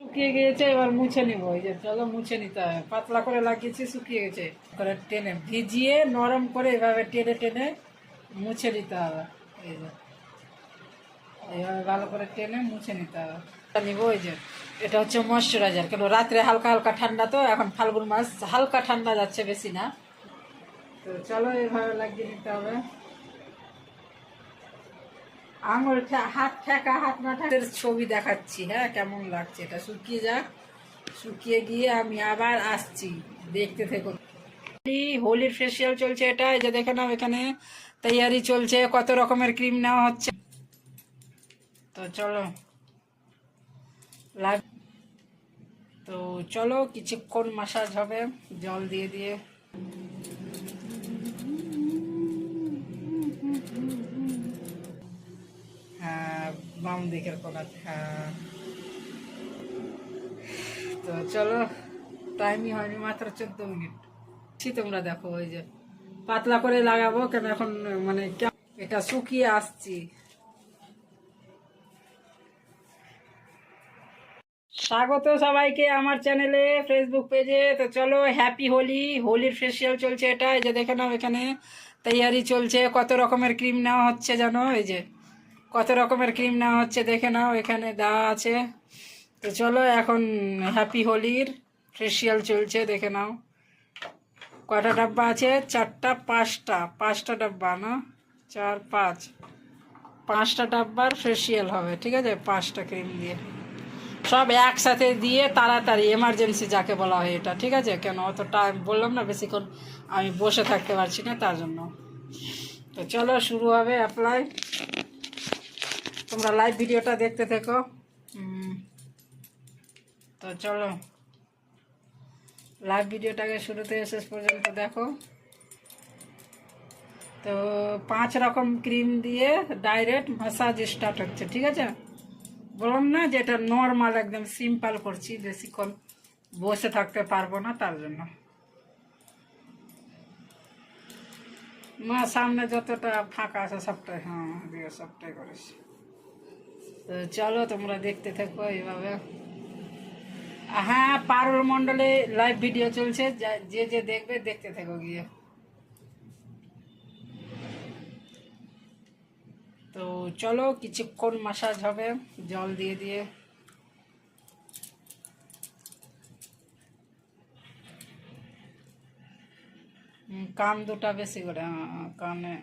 শুকিয়ে গিয়েছে, এবার মুছে নিব। এই যে চলো মুছে নিতে হবে, পাতলা করে লাগিয়েছি, শুকিয়ে গেছে। করে টেনে ভিজিয়ে নরম করে এভাবে টেনে টেনে মুছে নিতে হবে। এই যে এইভাবে ভালো করে টেনে মুছে নিতে হবে। নিব ওই যে এটা হচ্ছে ময়শ্চারাইজার, কেন রাত্রে হালকা হালকা ঠান্ডা, তো এখন ফাল্গুন মাস হালকা ঠান্ডা যাচ্ছে, বেশি না। তো চলো এইভাবে লাগিয়ে নিতে হবে। আঙুল হাত ঠেকা, হাত না ঠেকার ছবি দেখাচ্ছি, হ্যাঁ কেমন লাগছে। এটা শুকিয়ে যাক, শুকিয়ে গিয়ে আমি আবার আসছি, দেখতে থেকো। হোলির ফেসিয়াল চলছে, এটা এই যে দেখে নাও, এখানে তৈয়ারি চলছে, কত রকমের ক্রিম নেওয়া হচ্ছে। তো চলো লাগ তো চলো কিছুক্ষণ মাসাজ হবে জল দিয়ে দিয়ে। হ্যাঁ, বাম দিকের কোনাতে, হ্যাঁ। তো চলো, টাইমই হয়নি, মাত্র 14 মিনিট। তোমরা দেখো, ওই যে পাতলা করে লাগাবো, কেন এখন মানে এটা শুকিয়ে আসছি। স্বাগত সবাইকে আমার চ্যানেলে, ফেসবুক পেজে। তো চলো, হ্যাপি হোলি। হোলির ফেসিয়াল চলছে, এটা এই যে দেখে নাও, এখানে তৈয়ারি চলছে, কত রকমের ক্রিম নেওয়া হচ্ছে জানো, এই যে কত রকমের ক্রিম নেওয়া হচ্ছে দেখে নাও, এখানে দেওয়া আছে। তো চলো এখন হ্যাপি হোলির ফেসিয়াল চলছে, দেখে নাও। কয়টা ডাব্বা আছে? 4টা, 5টা, 5টা ডাব্বা না, 4, 5, 5টা ডাব্বার ফেসিয়াল হবে, ঠিক আছে, 5টা ক্রিম দিয়ে সব একসাথে দিয়ে তাড়াতাড়ি, এমার্জেন্সি যাকে বলা হয় এটা, ঠিক আছে। কেন অত টাইম বললাম না, বেশিক্ষণ আমি বসে থাকতে পারছি না, তার জন্য। তো চলো শুরু হবে অ্যাপ্লাই। তোমরা লাইভ ভিডিওটা দেখতে থেকো। তো চলো লাইভ ভিডিওটাকে শুরু থেকে শেষ পর্যন্ত দেখো। তো 5 রকম ক্রিম দিয়ে ডাইরেক্ট ম্যাসাজ স্টার্ট হচ্ছে, ঠিক আছে। বললাম না যে এটা নর্মাল, একদম সিম্পল করছি, বেশিক্ষণ বসে থাকতে পারবো না, তার জন্য। না, সামনে যতটা ফাঁকা আছে সবটাই, হ্যাঁ দিয়ে সবটাই করেছি। তো চলো তোমরা দেখতে থাকো এইভাবে। হ্যাঁ, পারুল মণ্ডলে লাইভ ভিডিও চলছে, যে যে দেখবে দেখতে থাকো গিয়ে। তো চলো কিছুক্ষণ মাসাজ হবে জল দিয়ে দিয়ে। কান দুটা বেশি করে, কানে